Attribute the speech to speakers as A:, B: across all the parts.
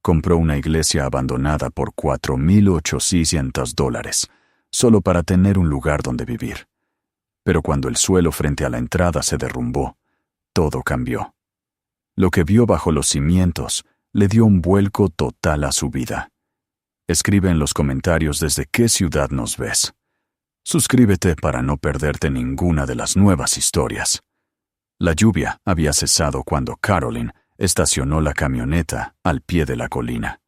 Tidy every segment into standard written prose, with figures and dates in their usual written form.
A: Compró una iglesia abandonada por $4,800, solo para tener un lugar donde vivir. Pero cuando el suelo frente a la entrada se derrumbó, todo cambió. Lo que vio bajo los cimientos le dio un vuelco total a su vida. Escribe en los comentarios desde qué ciudad nos ves. Suscríbete para no perderte ninguna de las nuevas historias. La lluvia había cesado cuando Carolyn estacionó la camioneta al pie de la colina.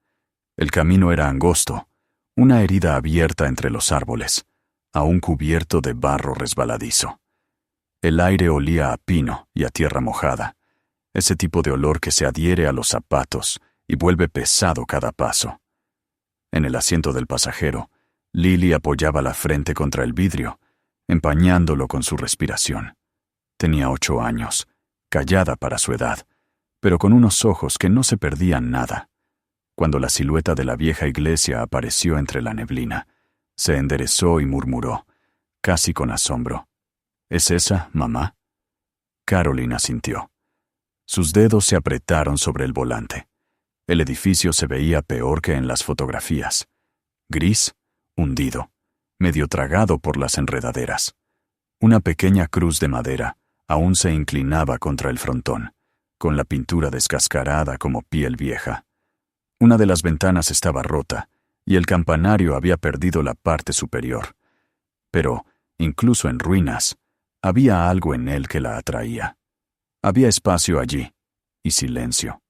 A: El camino era angosto, una herida abierta entre los árboles, aún cubierto de barro resbaladizo. El aire olía a pino y a tierra mojada, ese tipo de olor que se adhiere a los zapatos y vuelve pesado cada paso. En el asiento del pasajero, Lily apoyaba la frente contra el vidrio, empañándolo con su respiración. Tenía 8 años, callada para su edad, pero con unos ojos que no se perdían nada. Cuando la silueta de la vieja iglesia apareció entre la neblina, se enderezó y murmuró, casi con asombro: ¿Es esa, mamá? Carolyn asintió. Sus dedos se apretaron sobre el volante. El edificio se veía peor que en las fotografías. Gris, hundido, medio tragado por las enredaderas. Una pequeña cruz de madera aún se inclinaba contra el frontón, con la pintura descascarada como piel vieja. Una de las ventanas estaba rota, y el campanario había perdido la parte superior. Pero, incluso en ruinas, había algo en él que la atraía. Había espacio allí, y silencio.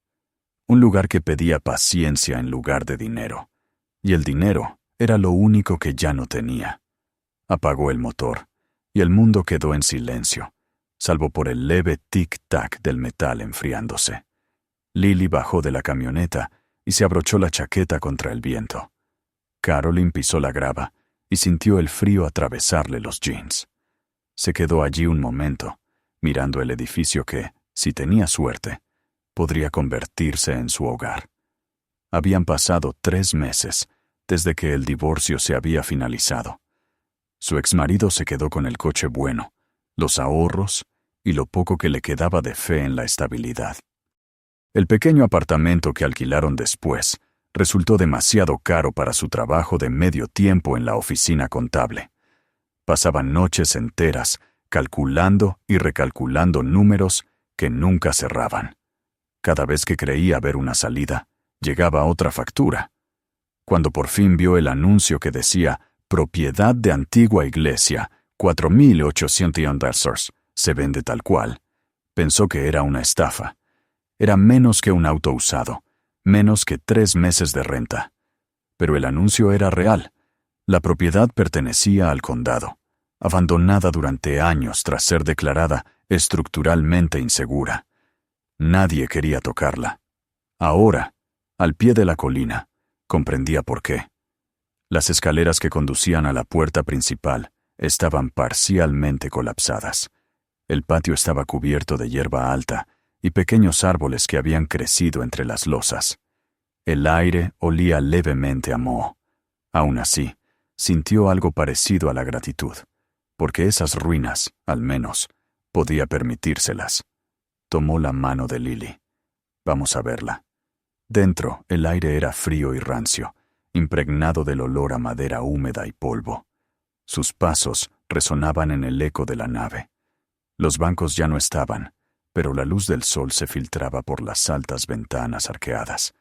A: Un lugar que pedía paciencia en lugar de dinero. Y el dinero era lo único que ya no tenía. Apagó el motor, y el mundo quedó en silencio, salvo por el leve tic-tac del metal enfriándose. Lily bajó de la camioneta y se abrochó la chaqueta contra el viento. Carolyn pisó la grava y sintió el frío atravesarle los jeans. Se quedó allí un momento, mirando el edificio que, si tenía suerte, podría convertirse en su hogar. Habían pasado 3 meses desde que el divorcio se había finalizado. Su exmarido se quedó con el coche bueno, los ahorros y lo poco que le quedaba de fe en la estabilidad. El pequeño apartamento que alquilaron después resultó demasiado caro para su trabajo de medio tiempo en la oficina contable. Pasaban noches enteras calculando y recalculando números que nunca cerraban. Cada vez que creía ver una salida, llegaba otra factura. Cuando por fin vio el anuncio que decía «Propiedad de antigua iglesia, $4,800, se vende tal cual», pensó que era una estafa. Era menos que un auto usado, menos que 3 meses de renta. Pero el anuncio era real. La propiedad pertenecía al condado, abandonada durante años tras ser declarada estructuralmente insegura. Nadie quería tocarla. Ahora, al pie de la colina, comprendía por qué. Las escaleras que conducían a la puerta principal estaban parcialmente colapsadas. El patio estaba cubierto de hierba alta y pequeños árboles que habían crecido entre las losas. El aire olía levemente a moho. Aún así, sintió algo parecido a la gratitud, porque esas ruinas, al menos, podía permitírselas. Tomó la mano de Lily. «Vamos a verla». Dentro, el aire era frío y rancio, impregnado del olor a madera húmeda y polvo. Sus pasos resonaban en el eco de la nave. Los bancos ya no estaban, pero la luz del sol se filtraba por las altas ventanas arqueadas,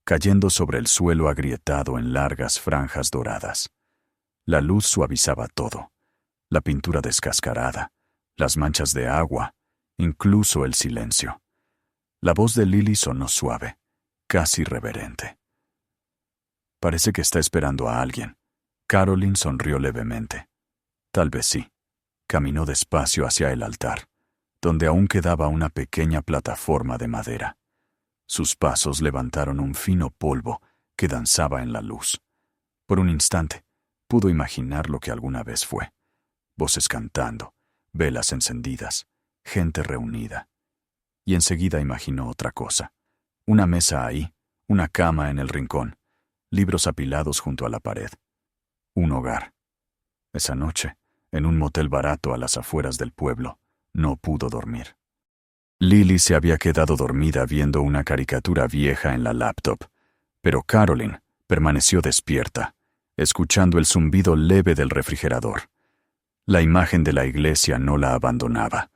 A: cayendo sobre el suelo agrietado en largas franjas doradas. La luz suavizaba todo: la pintura descascarada, las manchas de agua, incluso el silencio. La voz de Lily sonó suave, casi reverente. «Parece que está esperando a alguien». Carolyn sonrió levemente. Tal vez sí. Caminó despacio hacia el altar, donde aún quedaba una pequeña plataforma de madera. Sus pasos levantaron un fino polvo que danzaba en la luz. Por un instante, pudo imaginar lo que alguna vez fue: voces cantando, velas encendidas, gente reunida. Y enseguida imaginó otra cosa: una mesa ahí, una cama en el rincón, libros apilados junto a la pared. Un hogar. Esa noche, en un motel barato a las afueras del pueblo, no pudo dormir. Lily se había quedado dormida viendo una caricatura vieja en la laptop, Pero Caroline permaneció despierta, escuchando el zumbido leve del refrigerador. La imagen de la iglesia no la abandonaba.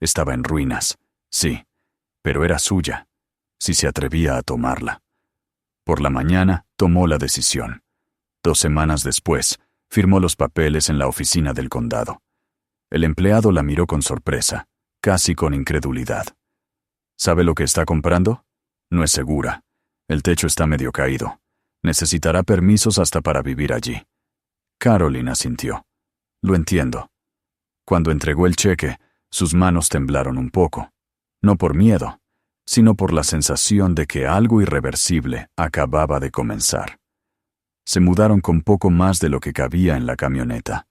A: Estaba en ruinas, sí, pero era suya, si se atrevía a tomarla. Por la mañana tomó la decisión. 2 semanas después, firmó los papeles en la oficina del condado. El empleado la miró con sorpresa, casi con incredulidad. ¿Sabe lo que está comprando? No es segura. El techo está medio caído. Necesitará permisos hasta para vivir allí. Caroline asintió. Lo entiendo. Cuando entregó el cheque, sus manos temblaron un poco. No por miedo, sino por la sensación de que algo irreversible acababa de comenzar. Se mudaron con poco más de lo que cabía en la camioneta.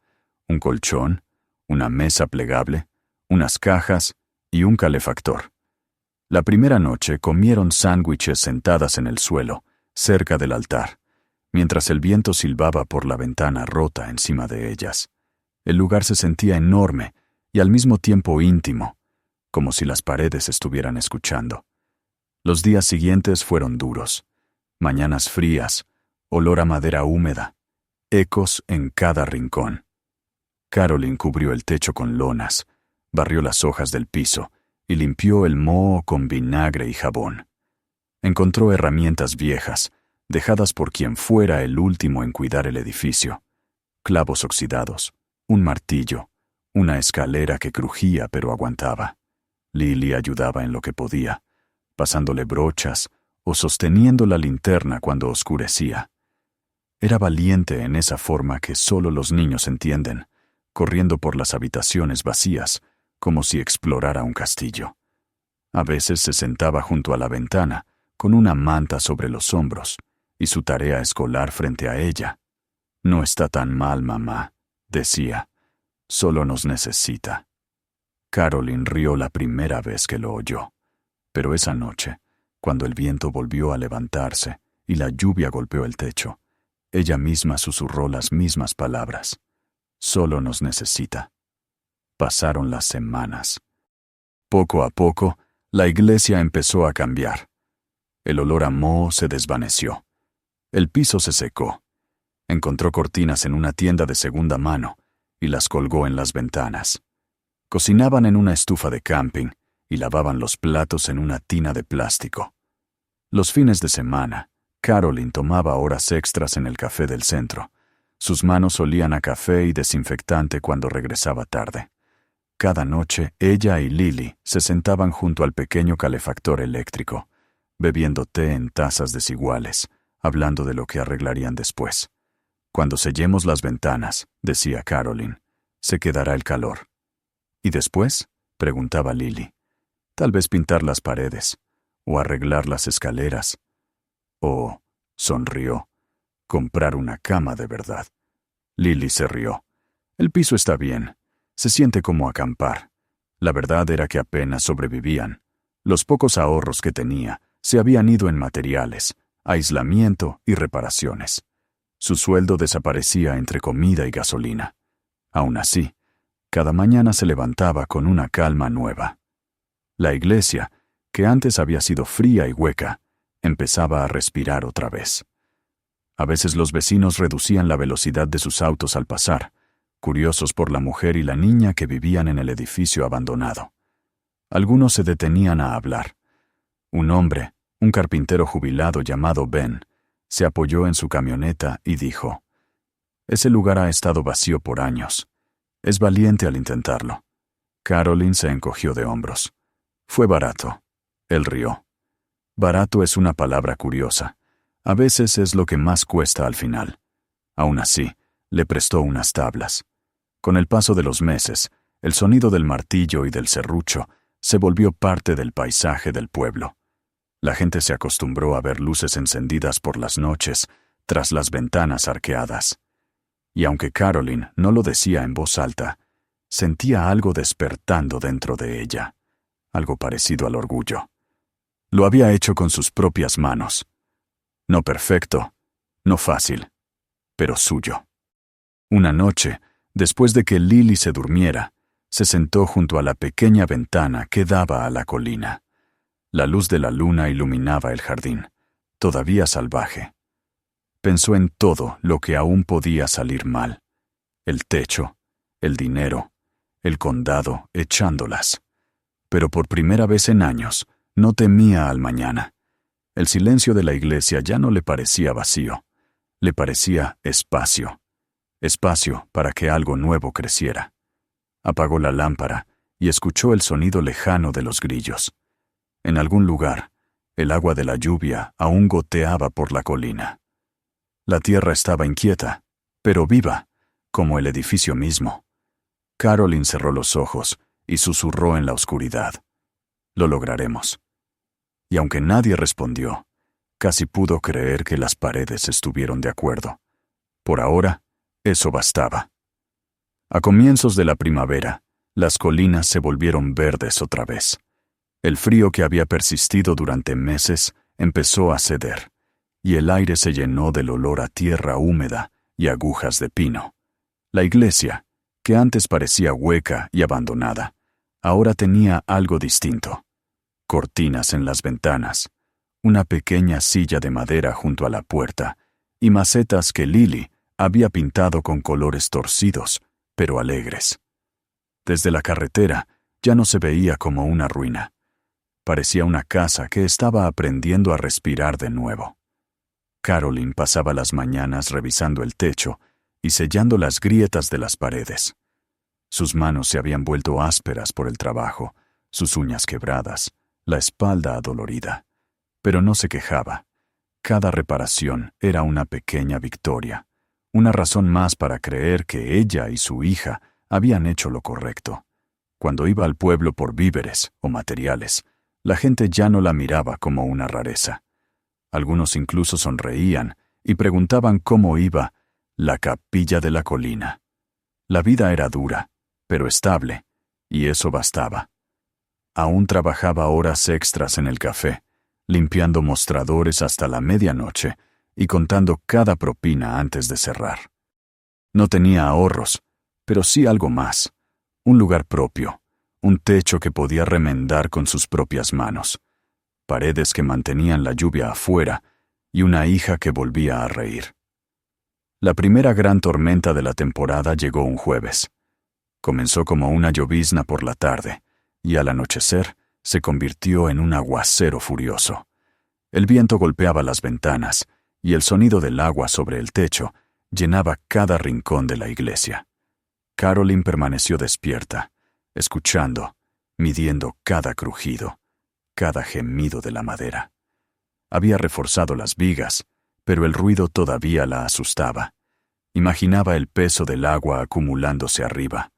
A: Un colchón, una mesa plegable, unas cajas y un calefactor. La primera noche comieron sándwiches sentadas en el suelo, cerca del altar, mientras el viento silbaba por la ventana rota encima de ellas. El lugar se sentía enorme y al mismo tiempo íntimo, como si las paredes estuvieran escuchando. Los días siguientes fueron duros. Mañanas frías, olor a madera húmeda, ecos en cada rincón. Caroline cubrió el techo con lonas, barrió las hojas del piso y limpió el moho con vinagre y jabón. Encontró herramientas viejas, dejadas por quien fuera el último en cuidar el edificio. Clavos oxidados, un martillo, una escalera que crujía pero aguantaba. Lily ayudaba en lo que podía, pasándole brochas o sosteniendo la linterna cuando oscurecía. Era valiente en esa forma que solo los niños entienden, corriendo por las habitaciones vacías, como si explorara un castillo. A veces se sentaba junto a la ventana, con una manta sobre los hombros, y su tarea escolar frente a ella. «No está tan mal, mamá», decía. «Solo nos necesita». Caroline rió la primera vez que lo oyó. Pero esa noche, cuando el viento volvió a levantarse y la lluvia golpeó el techo, ella misma susurró las mismas palabras. «Solo nos necesita». Pasaron las semanas. Poco a poco, la iglesia empezó a cambiar. El olor a moho se desvaneció. El piso se secó. Encontró cortinas en una tienda de segunda mano y las colgó en las ventanas. Cocinaban en una estufa de camping y lavaban los platos en una tina de plástico. Los fines de semana, Caroline tomaba horas extras en el café del centro. Sus manos olían a café y desinfectante cuando regresaba tarde. Cada noche, ella y Lily se sentaban junto al pequeño calefactor eléctrico, bebiendo té en tazas desiguales, hablando de lo que arreglarían después. «Cuando sellemos las ventanas», decía Caroline, «se quedará el calor». «¿Y después?», preguntaba Lily. «Tal vez pintar las paredes, o arreglar las escaleras, o», sonrió, «comprar una cama de verdad». Lily se rió. «El piso está bien. Se siente como acampar». La verdad era que apenas sobrevivían. Los pocos ahorros que tenía se habían ido en materiales, aislamiento y reparaciones. Su sueldo desaparecía entre comida y gasolina. Aún así, cada mañana se levantaba con una calma nueva. La iglesia, que antes había sido fría y hueca, empezaba a respirar otra vez. A veces los vecinos reducían la velocidad de sus autos al pasar, curiosos por la mujer y la niña que vivían en el edificio abandonado. Algunos se detenían a hablar. Un hombre, un carpintero jubilado llamado Ben, se apoyó en su camioneta y dijo: «Ese lugar ha estado vacío por años. Es valiente al intentarlo». Caroline se encogió de hombros. «Fue barato». Él rió. «Barato es una palabra curiosa. A veces es lo que más cuesta al final». Aún así, le prestó unas tablas. Con el paso de los meses, el sonido del martillo y del serrucho se volvió parte del paisaje del pueblo. La gente se acostumbró a ver luces encendidas por las noches, tras las ventanas arqueadas. Y aunque Caroline no lo decía en voz alta, sentía algo despertando dentro de ella, algo parecido al orgullo. Lo había hecho con sus propias manos. No perfecto, no fácil, pero suyo. Una noche, después de que Lily se durmiera, se sentó junto a la pequeña ventana que daba a la colina. La luz de la luna iluminaba el jardín. todavía salvaje. Pensó en todo lo que aún podía salir mal. El techo, el dinero, el condado echándolas. Pero por primera vez en años, no temía al mañana. El silencio de la iglesia ya no le parecía vacío. Le parecía espacio. Espacio para que algo nuevo creciera. Apagó la lámpara y escuchó el sonido lejano de los grillos. En algún lugar, el agua de la lluvia aún goteaba por la colina. La tierra estaba inquieta, pero viva, como el edificio mismo. Carolyn cerró los ojos y susurró en la oscuridad. Lo lograremos. Y aunque nadie respondió, casi pudo creer que las paredes estuvieron de acuerdo. Por ahora, eso bastaba. A comienzos de la primavera, las colinas se volvieron verdes otra vez. El frío que había persistido durante meses empezó a ceder, y el aire se llenó del olor a tierra húmeda y agujas de pino. La iglesia, que antes parecía hueca y abandonada, ahora tenía algo distinto. Cortinas en las ventanas, una pequeña silla de madera junto a la puerta y macetas que Lily había pintado con colores torcidos, pero alegres. Desde la carretera ya no se veía como una ruina. Parecía una casa que estaba aprendiendo a respirar de nuevo. Carolyn pasaba las mañanas revisando el techo y sellando las grietas de las paredes. Sus manos se habían vuelto ásperas por el trabajo, sus uñas quebradas, la espalda adolorida. Pero no se quejaba. Cada reparación era una pequeña victoria, una razón más para creer que ella y su hija habían hecho lo correcto. Cuando iba al pueblo por víveres o materiales, la gente ya no la miraba como una rareza. Algunos incluso sonreían y preguntaban cómo iba la capilla de la colina. La vida era dura, pero estable, y eso bastaba. Aún trabajaba horas extras en el café, limpiando mostradores hasta la medianoche y contando cada propina antes de cerrar. No tenía ahorros, pero sí algo más, un lugar propio, un techo que podía remendar con sus propias manos, paredes que mantenían la lluvia afuera y una hija que volvía a reír. La primera gran tormenta de la temporada llegó un jueves. Comenzó como una llovizna por la tarde, y al anochecer se convirtió en un aguacero furioso. El viento golpeaba las ventanas, y el sonido del agua sobre el techo llenaba cada rincón de la iglesia. Carolyn permaneció despierta, escuchando, midiendo cada crujido, cada gemido de la madera. Había reforzado las vigas, pero el ruido todavía la asustaba. Imaginaba el peso del agua acumulándose arriba,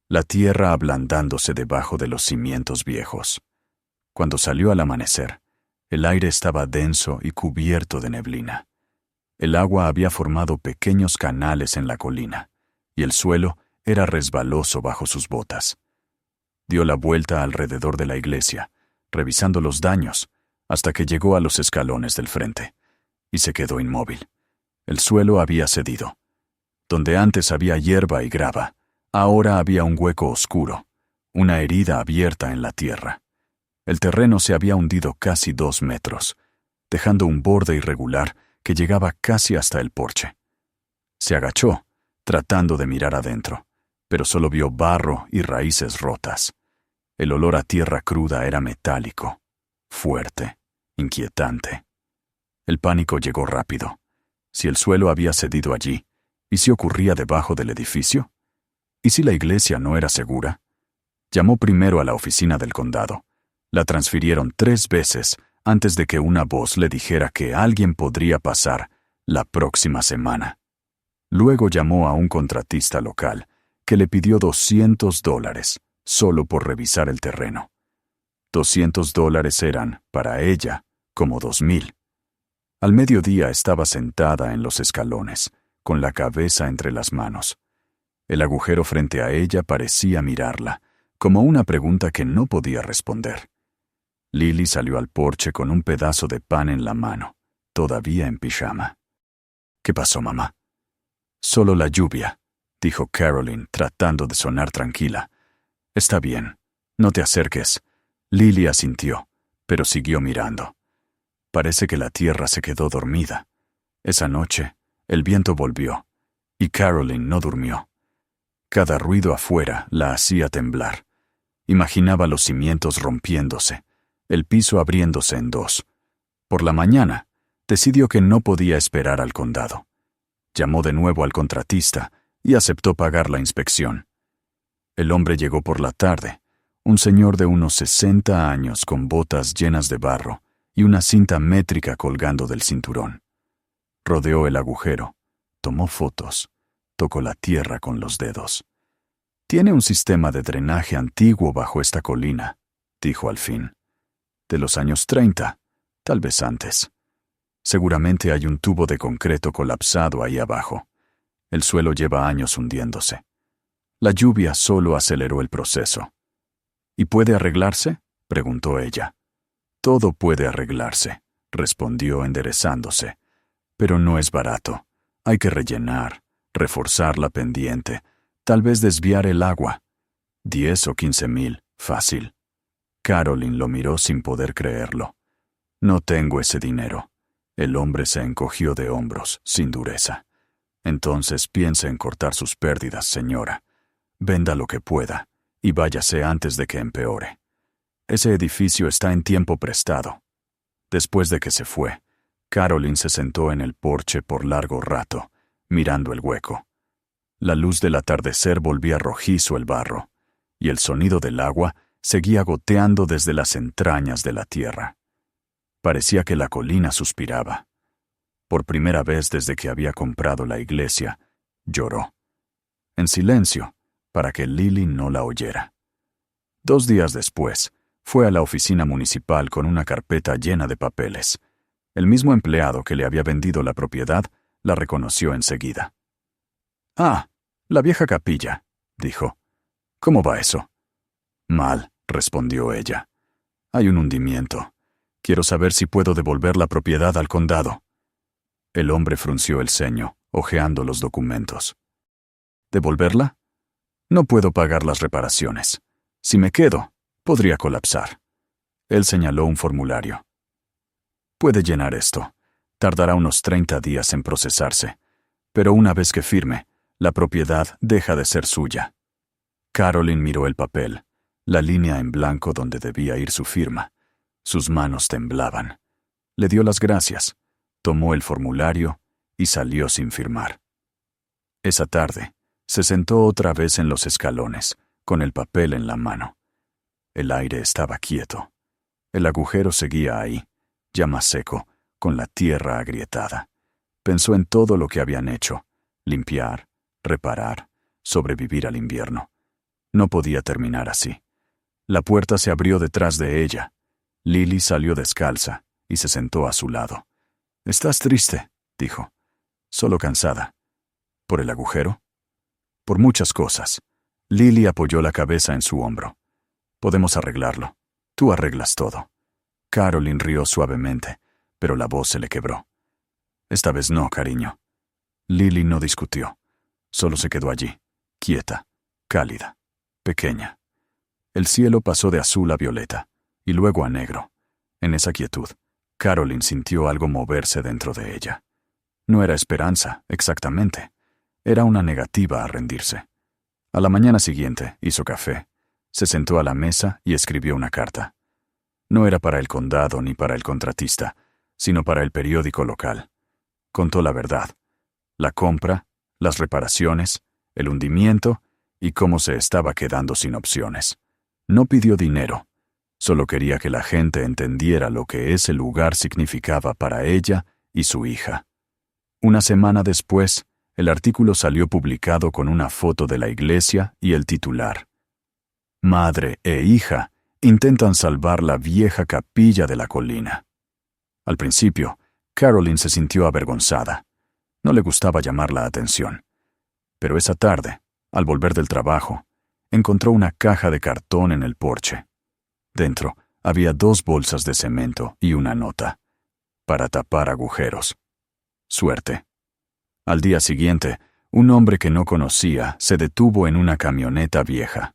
A: la tierra ablandándose debajo de los cimientos viejos. Cuando salió al amanecer, el aire estaba denso y cubierto de neblina. El agua había formado pequeños canales en la colina, y el suelo era resbaloso bajo sus botas. Dio la vuelta alrededor de la iglesia, revisando los daños, hasta que llegó a los escalones del frente, y se quedó inmóvil. El suelo había cedido. Donde antes había hierba y grava, ahora había un hueco oscuro, una herida abierta en la tierra. El terreno se había hundido casi 2 metros, dejando un borde irregular que llegaba casi hasta el porche. Se agachó, tratando de mirar adentro, pero solo vio barro y raíces rotas. El olor a tierra cruda era metálico, fuerte, inquietante. El pánico llegó rápido. Si el suelo había cedido allí, ¿y si ocurría debajo del edificio? ¿Y si la iglesia no era segura? Llamó primero a la oficina del condado. La transfirieron 3 veces antes de que una voz le dijera que alguien podría pasar la próxima semana. Luego llamó a un contratista local que le pidió $200 solo por revisar el terreno. $200 eran, para ella, como 2,000. Al mediodía estaba sentada en los escalones, con la cabeza entre las manos. El agujero frente a ella parecía mirarla, como una pregunta que no podía responder. Lily salió al porche con un pedazo de pan en la mano, todavía en pijama. ¿Qué pasó, mamá? Solo la lluvia, dijo Carolyn, tratando de sonar tranquila. Está bien, no te acerques. Lily asintió, pero siguió mirando. Parece que la tierra se quedó dormida. Esa noche, el viento volvió, y Caroline no durmió. Cada ruido afuera la hacía temblar. Imaginaba los cimientos rompiéndose, el piso abriéndose en dos. Por la mañana, decidió que no podía esperar al condado. Llamó de nuevo al contratista y aceptó pagar la inspección. El hombre llegó por la tarde, un señor de unos 60 años con botas llenas de barro y una cinta métrica colgando del cinturón. Rodeó el agujero, tomó fotos, tocó la tierra con los dedos. «Tiene un sistema de drenaje antiguo bajo esta colina», dijo al fin. «De los años 30, tal vez antes. Seguramente hay un tubo de concreto colapsado ahí abajo. El suelo lleva años hundiéndose. La lluvia solo aceleró el proceso». «¿Y puede arreglarse?», preguntó ella. «Todo puede arreglarse», respondió enderezándose. «Pero no es barato. Hay que rellenar, reforzar la pendiente, tal vez desviar el agua. 10 o 15 mil, fácil». Caroline lo miró sin poder creerlo. «No tengo ese dinero». El hombre se encogió de hombros, sin dureza. «Entonces piense en cortar sus pérdidas, señora. Venda lo que pueda, y váyase antes de que empeore. Ese edificio está en tiempo prestado». Después de que se fue, Caroline se sentó en el porche por largo rato, mirando el hueco. La luz del atardecer volvía rojizo el barro, y el sonido del agua seguía goteando desde las entrañas de la tierra. Parecía que la colina suspiraba. Por primera vez desde que había comprado la iglesia, lloró. En silencio, para que Lily no la oyera. 2 días después, fue a la oficina municipal con una carpeta llena de papeles. El mismo empleado que le había vendido la propiedad la reconoció enseguida. «Ah, la vieja capilla», dijo. «¿Cómo va eso?» «Mal», respondió ella. «Hay un hundimiento. Quiero saber si puedo devolver la propiedad al condado». El hombre frunció el ceño, hojeando los documentos. «¿Devolverla? No puedo pagar las reparaciones. Si me quedo, podría colapsar». Él señaló un formulario. «Puede llenar esto. Tardará unos 30 días en procesarse. Pero una vez que firme, la propiedad deja de ser suya». Caroline miró el papel, la línea en blanco donde debía ir su firma. Sus manos temblaban. Le dio las gracias, tomó el formulario y salió sin firmar. Esa tarde, se sentó otra vez en los escalones, con el papel en la mano. El aire estaba quieto. El agujero seguía ahí, ya más seco, con la tierra agrietada. Pensó en todo lo que habían hecho: limpiar, reparar, sobrevivir al invierno. No podía terminar así. La puerta se abrió detrás de ella. Lily salió descalza y se sentó a su lado. «¿Estás triste?», dijo. «Solo cansada». «¿Por el agujero?» «Por muchas cosas». Lily apoyó la cabeza en su hombro. «Podemos arreglarlo. Tú arreglas todo». Caroline rió suavemente, pero la voz se le quebró. «Esta vez no, cariño». Lily no discutió. Solo se quedó allí, quieta, cálida, pequeña. El cielo pasó de azul a violeta, y luego a negro. En esa quietud, Caroline sintió algo moverse dentro de ella. No era esperanza, exactamente. Era una negativa a rendirse. A la mañana siguiente hizo café, se sentó a la mesa y escribió una carta. No era para el condado ni para el contratista, sino para el periódico local. Contó la verdad: la compra, las reparaciones, el hundimiento y cómo se estaba quedando sin opciones. No pidió dinero, solo quería que la gente entendiera lo que ese lugar significaba para ella y su hija. Una semana después, el artículo salió publicado con una foto de la iglesia y el titular: «Madre e hija intentan salvar la vieja capilla de la colina». Al principio, Caroline se sintió avergonzada. No le gustaba llamar la atención. Pero esa tarde, al volver del trabajo, encontró una caja de cartón en el porche. Dentro había 2 bolsas de cemento y una nota: «Para tapar agujeros. Suerte». Al día siguiente, un hombre que no conocía se detuvo en una camioneta vieja.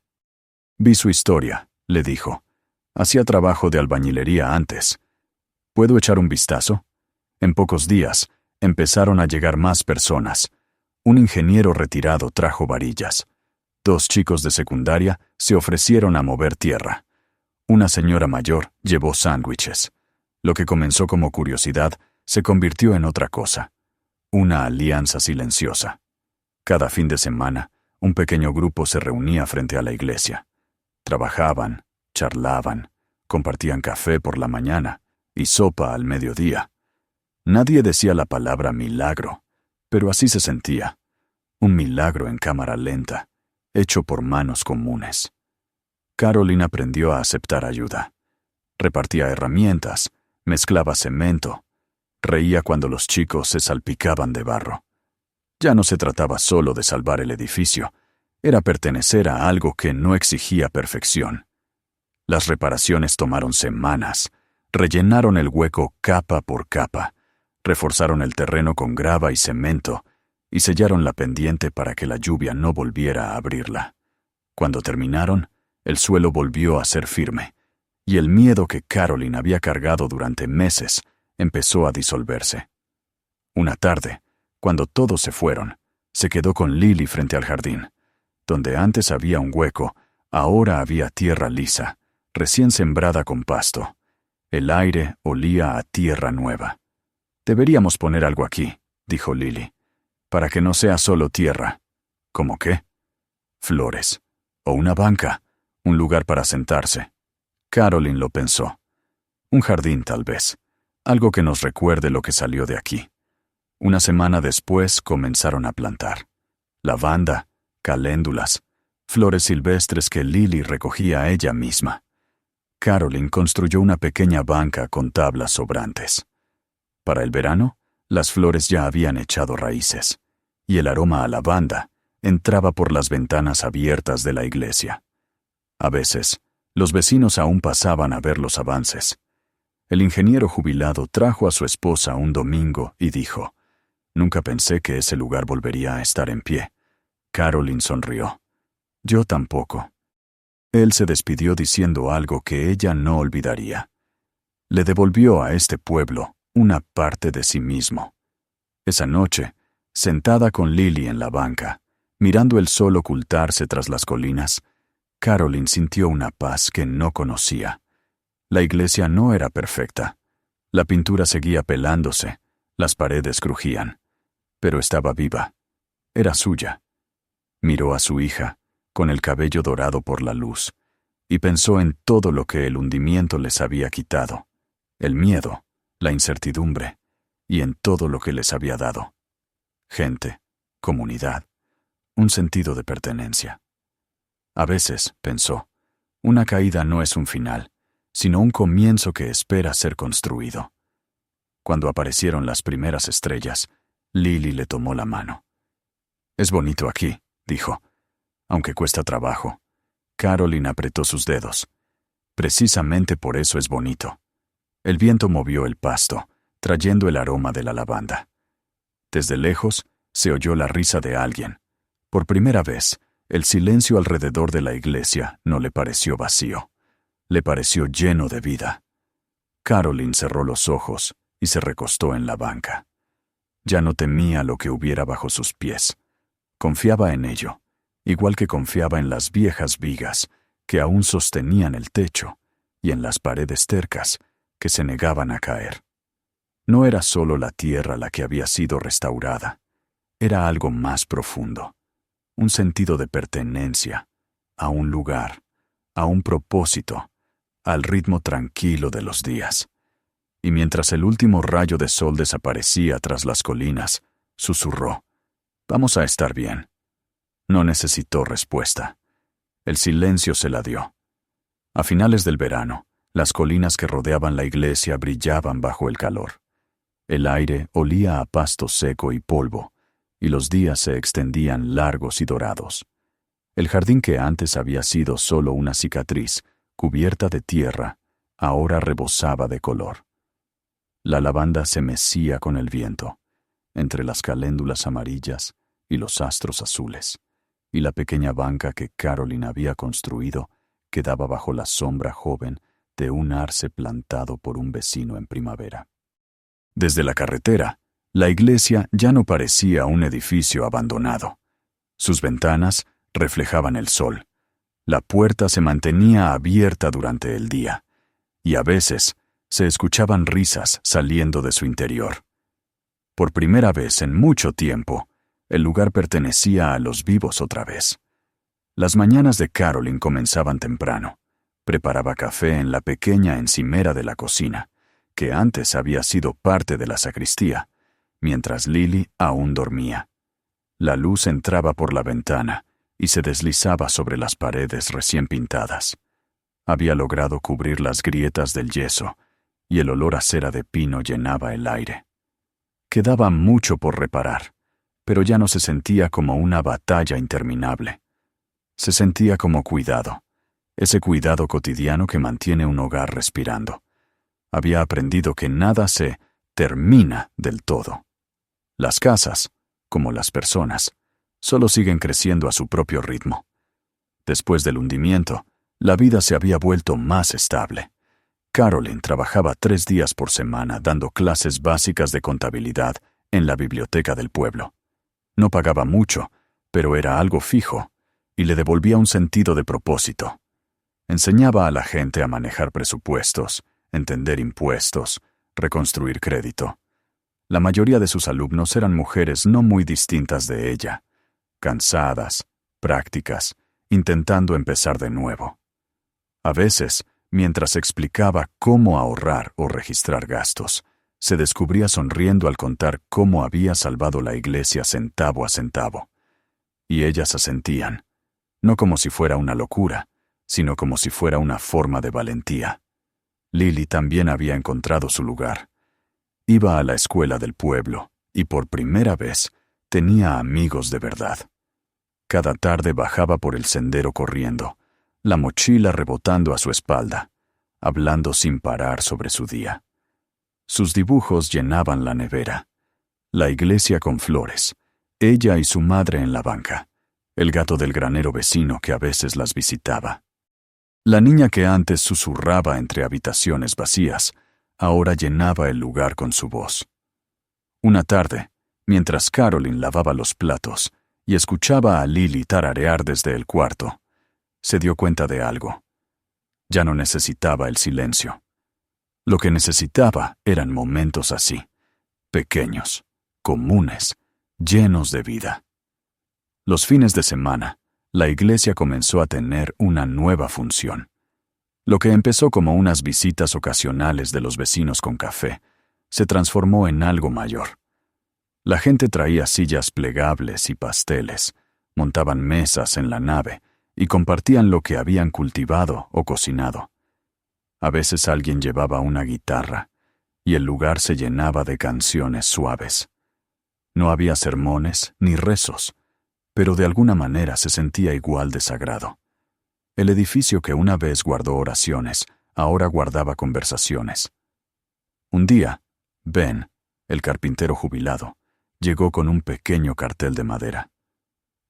A: «Vi su historia», le dijo. «Hacía trabajo de albañilería antes. ¿Puedo echar un vistazo? En pocos días, empezaron a llegar más personas. Un ingeniero retirado trajo varillas. 2 chicos de secundaria se ofrecieron a mover tierra. Una señora mayor llevó sándwiches. Lo que comenzó como curiosidad se convirtió en otra cosa. Una alianza silenciosa. Cada fin de semana, un pequeño grupo se reunía frente a la iglesia. Trabajaban, charlaban, compartían café por la mañana y sopa al mediodía. Nadie decía la palabra milagro, pero así se sentía. Un milagro en cámara lenta, hecho por manos comunes. Caroline aprendió a aceptar ayuda. Repartía herramientas, mezclaba cemento, reía cuando los chicos se salpicaban de barro. Ya no se trataba solo de salvar el edificio, era pertenecer a algo que no exigía perfección. Las reparaciones tomaron semanas, rellenaron el hueco capa por capa, reforzaron el terreno con grava y cemento, y sellaron la pendiente para que la lluvia no volviera a abrirla. Cuando terminaron, el suelo volvió a ser firme, y el miedo que Caroline había cargado durante meses empezó a disolverse. Una tarde, cuando todos se fueron, se quedó con Lily frente al jardín. Donde antes había un hueco, ahora había tierra lisa, recién sembrada con pasto. El aire olía a tierra nueva. «Deberíamos poner algo aquí», dijo Lily, «para que no sea solo tierra». ¿Cómo qué? Flores. O una banca, un lugar para sentarse. Caroline lo pensó. Un jardín, tal vez. Algo que nos recuerde lo que salió de aquí. Una semana después comenzaron a plantar. Lavanda, caléndulas, flores silvestres que Lily recogía ella misma. Caroline construyó una pequeña banca con tablas sobrantes. Para el verano, las flores ya habían echado raíces, y el aroma a lavanda entraba por las ventanas abiertas de la iglesia. A veces, los vecinos aún pasaban a ver los avances. El ingeniero jubilado trajo a su esposa un domingo y dijo: «Nunca pensé que ese lugar volvería a estar en pie». Caroline sonrió. Yo tampoco. Él se despidió diciendo algo que ella no olvidaría. Le devolvió a este pueblo una parte de sí mismo. Esa noche, sentada con Lily en la banca, mirando el sol ocultarse tras las colinas, Caroline sintió una paz que no conocía. La iglesia no era perfecta. La pintura seguía pelándose, las paredes crujían, pero estaba viva. Era suya. Miró a su hija, con el cabello dorado por la luz, y pensó en todo lo que el hundimiento les había quitado, el miedo, la incertidumbre, y en todo lo que les había dado. Gente, comunidad, un sentido de pertenencia. A veces, pensó, una caída no es un final, sino un comienzo que espera ser construido. Cuando aparecieron las primeras estrellas, Lily le tomó la mano. «Es bonito aquí», dijo, «aunque cuesta trabajo». Caroline apretó sus dedos. Precisamente por eso es bonito. El viento movió el pasto, trayendo el aroma de la lavanda. Desde lejos, se oyó la risa de alguien. Por primera vez, el silencio alrededor de la iglesia no le pareció vacío. Le pareció lleno de vida. Caroline cerró los ojos y se recostó en la banca. Ya no temía lo que hubiera bajo sus pies. Confiaba en ello, igual que confiaba en las viejas vigas que aún sostenían el techo y en las paredes tercas que se negaban a caer. No era solo la tierra la que había sido restaurada, era algo más profundo, un sentido de pertenencia a un lugar, a un propósito, al ritmo tranquilo de los días. Y mientras el último rayo de sol desaparecía tras las colinas, susurró: «Vamos a estar bien». No necesitó respuesta. El silencio se la dio. A finales del verano, las colinas que rodeaban la iglesia brillaban bajo el calor. El aire olía a pasto seco y polvo, y los días se extendían largos y dorados. El jardín que antes había sido solo una cicatriz, cubierta de tierra, ahora rebosaba de color. La lavanda se mecía con el viento, entre las caléndulas amarillas y los astros azules, y la pequeña banca que Caroline había construido quedaba bajo la sombra joven de un arce plantado por un vecino en primavera. Desde la carretera, la iglesia ya no parecía un edificio abandonado. Sus ventanas reflejaban el sol. La puerta se mantenía abierta durante el día, y a veces se escuchaban risas saliendo de su interior. Por primera vez en mucho tiempo, el lugar pertenecía a los vivos otra vez. Las mañanas de Carolyn comenzaban temprano. Preparaba café en la pequeña encimera de la cocina, que antes había sido parte de la sacristía, mientras Lily aún dormía. La luz entraba por la ventana y se deslizaba sobre las paredes recién pintadas. Había logrado cubrir las grietas del yeso, y el olor a cera de pino llenaba el aire. Quedaba mucho por reparar, pero ya no se sentía como una batalla interminable. Se sentía como cuidado, ese cuidado cotidiano que mantiene un hogar respirando. Había aprendido que nada se termina del todo. Las casas, como las personas, solo siguen creciendo a su propio ritmo. Después del hundimiento, la vida se había vuelto más estable. Carolyn trabajaba 3 días por semana dando clases básicas de contabilidad en la biblioteca del pueblo. No pagaba mucho, pero era algo fijo, y le devolvía un sentido de propósito. Enseñaba a la gente a manejar presupuestos, entender impuestos, reconstruir crédito. La mayoría de sus alumnos eran mujeres no muy distintas de ella, cansadas, prácticas, intentando empezar de nuevo. A veces, mientras explicaba cómo ahorrar o registrar gastos, se descubría sonriendo al contar cómo había salvado la iglesia centavo a centavo. Y ellas asentían, no como si fuera una locura, sino como si fuera una forma de valentía. Lily también había encontrado su lugar. Iba a la escuela del pueblo y por primera vez tenía amigos de verdad. Cada tarde bajaba por el sendero corriendo, la mochila rebotando a su espalda, hablando sin parar sobre su día. Sus dibujos llenaban la nevera, la iglesia con flores, ella y su madre en la banca, el gato del granero vecino que a veces las visitaba. La niña que antes susurraba entre habitaciones vacías, ahora llenaba el lugar con su voz. Una tarde, mientras Carolyn lavaba los platos y escuchaba a Lily tararear desde el cuarto, se dio cuenta de algo. Ya no necesitaba el silencio. Lo que necesitaba eran momentos así, pequeños, comunes, llenos de vida. Los fines de semana, la iglesia comenzó a tener una nueva función. Lo que empezó como unas visitas ocasionales de los vecinos con café, se transformó en algo mayor. La gente traía sillas plegables y pasteles, montaban mesas en la nave y compartían lo que habían cultivado o cocinado. A veces alguien llevaba una guitarra, y el lugar se llenaba de canciones suaves. No había sermones ni rezos, pero de alguna manera se sentía igual de sagrado. El edificio que una vez guardó oraciones, ahora guardaba conversaciones. Un día, Ben, el carpintero jubilado, llegó con un pequeño cartel de madera.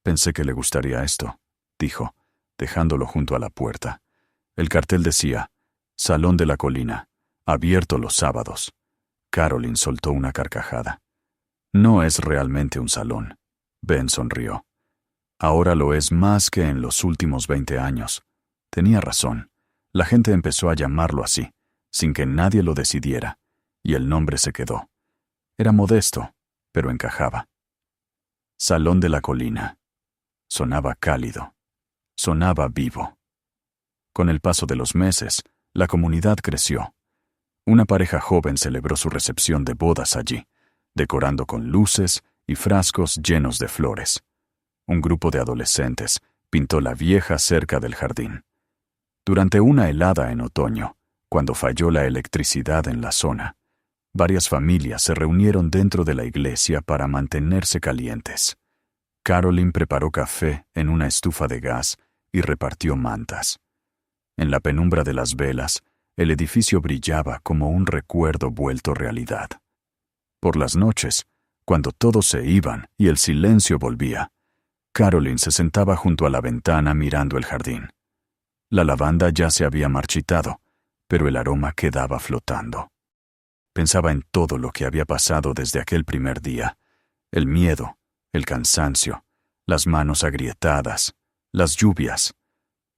A: «Pensé que le gustaría esto», dijo, dejándolo junto a la puerta. El cartel decía, «Salón de la Colina, abierto los sábados». Carolyn soltó una carcajada. «No es realmente un salón», Ben sonrió. «Ahora lo es más que en los últimos 20 años. Tenía razón. La gente empezó a llamarlo así, sin que nadie lo decidiera, y el nombre se quedó. Era modesto, pero encajaba. Salón de la Colina. Sonaba cálido. Sonaba vivo. Con el paso de los meses, la comunidad creció. Una pareja joven celebró su recepción de bodas allí, decorando con luces y frascos llenos de flores. Un grupo de adolescentes pintó la vieja cerca del jardín. Durante una helada en otoño, cuando falló la electricidad en la zona, varias familias se reunieron dentro de la iglesia para mantenerse calientes. Carolyn preparó café en una estufa de gas y repartió mantas. En la penumbra de las velas, el edificio brillaba como un recuerdo vuelto realidad. Por las noches, cuando todos se iban y el silencio volvía, Carolyn se sentaba junto a la ventana mirando el jardín. La lavanda ya se había marchitado, pero el aroma quedaba flotando. Pensaba en todo lo que había pasado desde aquel primer día: el miedo, el cansancio, las manos agrietadas, las lluvias.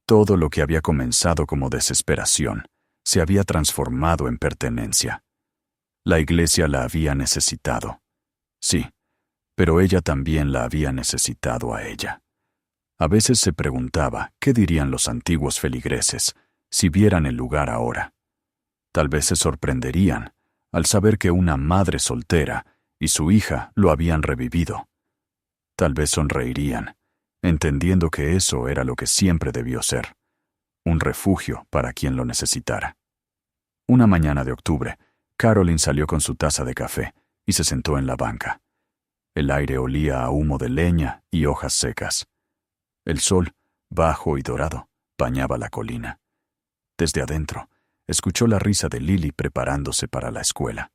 A: Todo lo que había comenzado como desesperación se había transformado en pertenencia. La iglesia la había necesitado. Sí, pero ella también la había necesitado a ella. A veces se preguntaba qué dirían los antiguos feligreses si vieran el lugar ahora. Tal vez se sorprenderían al saber que una madre soltera y su hija lo habían revivido. Tal vez sonreirían, entendiendo que eso era lo que siempre debió ser: un refugio para quien lo necesitara. Una mañana de octubre, Carolyn salió con su taza de café y se sentó en la banca. El aire olía a humo de leña y hojas secas. El sol, bajo y dorado, bañaba la colina. Desde adentro, escuchó la risa de Lily preparándose para la escuela.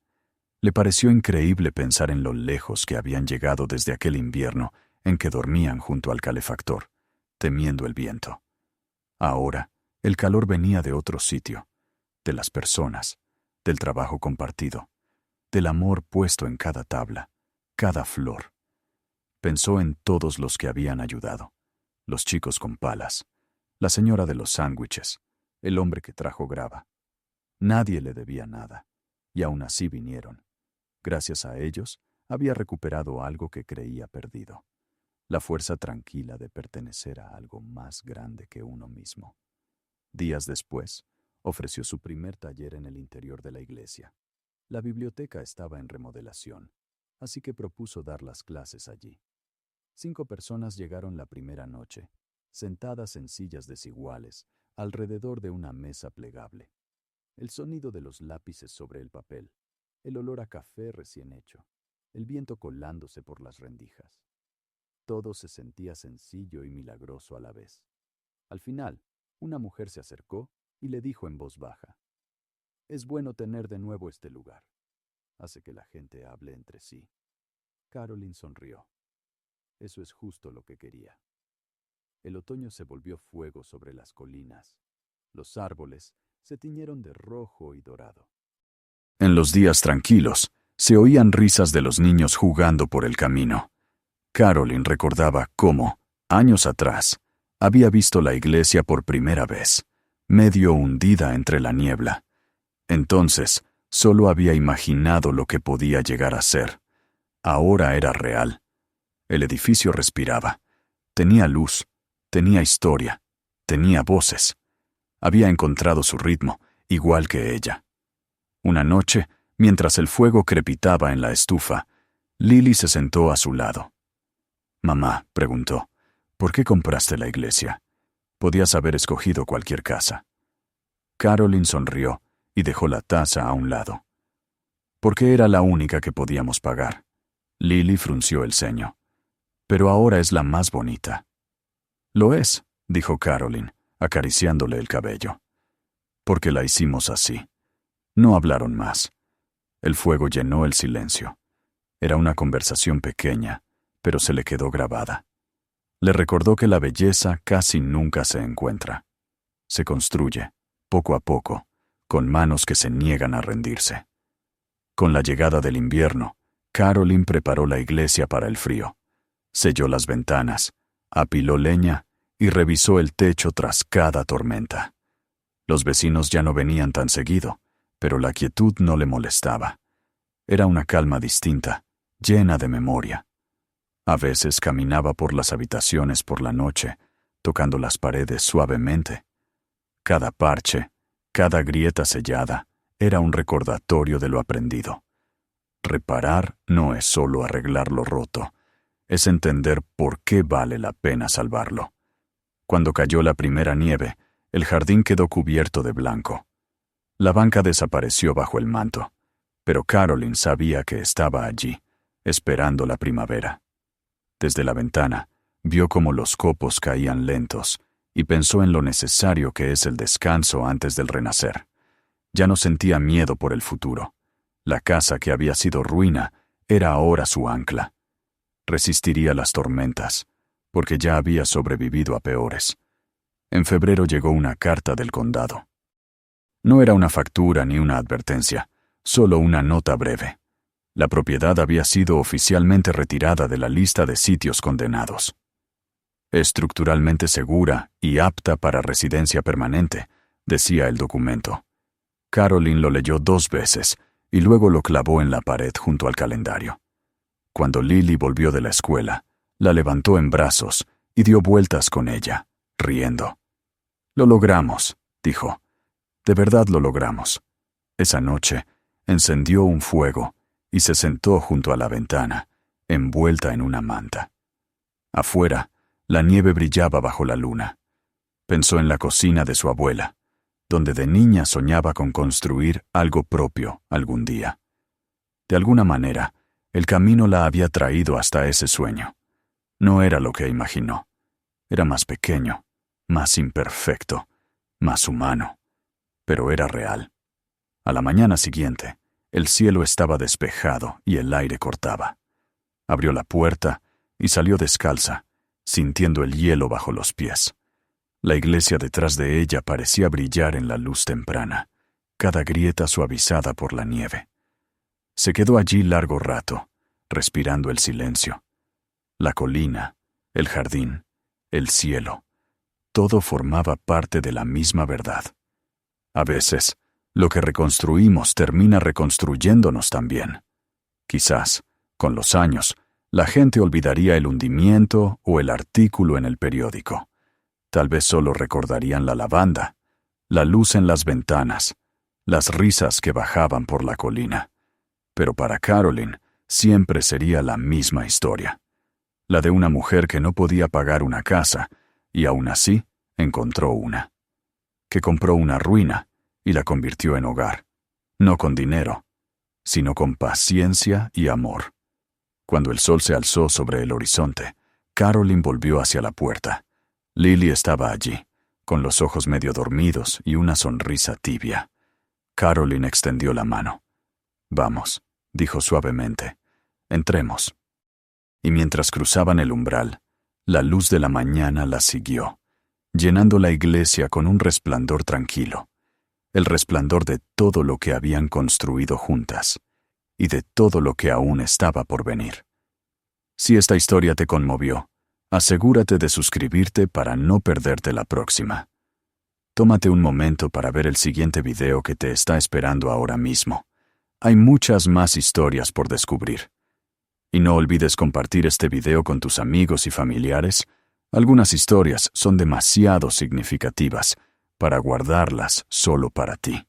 A: Le pareció increíble pensar en lo lejos que habían llegado desde aquel invierno en que dormían junto al calefactor, temiendo el viento. Ahora, el calor venía de otro sitio, de las personas, del trabajo compartido, del amor puesto en cada tabla, cada flor. Pensó en todos los que habían ayudado: los chicos con palas, la señora de los sándwiches, el hombre que trajo grava. Nadie le debía nada, y aún así vinieron. Gracias a ellos, había recuperado algo que creía perdido: la fuerza tranquila de pertenecer a algo más grande que uno mismo. Días después, ofreció su primer taller en el interior de la iglesia. La biblioteca estaba en remodelación, así que propuso dar las clases allí. 5 personas llegaron la primera noche, sentadas en sillas desiguales, alrededor de una mesa plegable. El sonido de los lápices sobre el papel, el olor a café recién hecho, el viento colándose por las rendijas. Todo se sentía sencillo y milagroso a la vez. Al final, una mujer se acercó y le dijo en voz baja: «Es bueno tener de nuevo este lugar. Hace que la gente hable entre sí». Carolyn sonrió. Eso es justo lo que quería. El otoño se volvió fuego sobre las colinas. Los árboles se tiñeron de rojo y dorado. En los días tranquilos, se oían risas de los niños jugando por el camino. Carolyn recordaba cómo, años atrás, había visto la iglesia por primera vez, medio hundida entre la niebla. Entonces, solo había imaginado lo que podía llegar a ser. Ahora era real. El edificio respiraba. Tenía luz, tenía historia, tenía voces. Había encontrado su ritmo, igual que ella. Una noche, mientras el fuego crepitaba en la estufa, Lily se sentó a su lado. «Mamá», preguntó, «¿por qué compraste la iglesia? Podías haber escogido cualquier casa». Carolyn sonrió y dejó la taza a un lado. «Porque era la única que podíamos pagar». Lily frunció el ceño. «Pero ahora es la más bonita». «Lo es», dijo Carolyn, acariciándole el cabello. «Porque la hicimos así». No hablaron más. El fuego llenó el silencio. Era una conversación pequeña, pero se le quedó grabada. Le recordó que la belleza casi nunca se encuentra. Se construye, poco a poco, con manos que se niegan a rendirse. Con la llegada del invierno, Carolyn preparó la iglesia para el frío. Selló las ventanas, apiló leña y revisó el techo tras cada tormenta. Los vecinos ya no venían tan seguido, pero la quietud no le molestaba. Era una calma distinta, llena de memoria. A veces caminaba por las habitaciones por la noche, tocando las paredes suavemente. Cada parche, cada grieta sellada, era un recordatorio de lo aprendido. Reparar no es solo arreglar lo roto, es entender por qué vale la pena salvarlo. Cuando cayó la primera nieve, el jardín quedó cubierto de blanco. La banca desapareció bajo el manto, pero Carolyn sabía que estaba allí, esperando la primavera. Desde la ventana, vio cómo los copos caían lentos y pensó en lo necesario que es el descanso antes del renacer. Ya no sentía miedo por el futuro. La casa que había sido ruina era ahora su ancla. Resistiría las tormentas, porque ya había sobrevivido a peores. En febrero llegó una carta del condado. No era una factura ni una advertencia, solo una nota breve. La propiedad había sido oficialmente retirada de la lista de sitios condenados. Estructuralmente segura y apta para residencia permanente, decía el documento. Carolyn lo leyó 2 veces y luego lo clavó en la pared junto al calendario. Cuando Lily volvió de la escuela, la levantó en brazos y dio vueltas con ella, riendo. «Lo logramos», dijo. «De verdad lo logramos». Esa noche, encendió un fuego y se sentó junto a la ventana, envuelta en una manta. Afuera, la nieve brillaba bajo la luna. Pensó en la cocina de su abuela, donde de niña soñaba con construir algo propio algún día. De alguna manera, el camino la había traído hasta ese sueño. No era lo que imaginó. Era más pequeño, más imperfecto, más humano, pero era real. A la mañana siguiente, el cielo estaba despejado y el aire cortaba. Abrió la puerta y salió descalza, sintiendo el hielo bajo los pies. La iglesia detrás de ella parecía brillar en la luz temprana, cada grieta suavizada por la nieve. Se quedó allí largo rato, respirando el silencio. La colina, el jardín, el cielo, todo formaba parte de la misma verdad. A veces, lo que reconstruimos termina reconstruyéndonos también. Quizás, con los años, la gente olvidaría el hundimiento o el artículo en el periódico. Tal vez solo recordarían la lavanda, la luz en las ventanas, las risas que bajaban por la colina. Pero para Carolyn siempre sería la misma historia. La de una mujer que no podía pagar una casa y aún así encontró una. Que compró una ruina y la convirtió en hogar, no con dinero, sino con paciencia y amor. Cuando el sol se alzó sobre el horizonte, Carolyn volvió hacia la puerta. Lily estaba allí, con los ojos medio dormidos y una sonrisa tibia. Carolyn extendió la mano. «Vamos», dijo suavemente, «entremos». Y mientras cruzaban el umbral, la luz de la mañana la siguió, llenando la iglesia con un resplandor tranquilo, el resplandor de todo lo que habían construido juntas y de todo lo que aún estaba por venir. Si esta historia te conmovió, asegúrate de suscribirte para no perderte la próxima. Tómate un momento para ver el siguiente video que te está esperando ahora mismo. Hay muchas más historias por descubrir. Y no olvides compartir este video con tus amigos y familiares. Algunas historias son demasiado significativas para guardarlas solo para ti.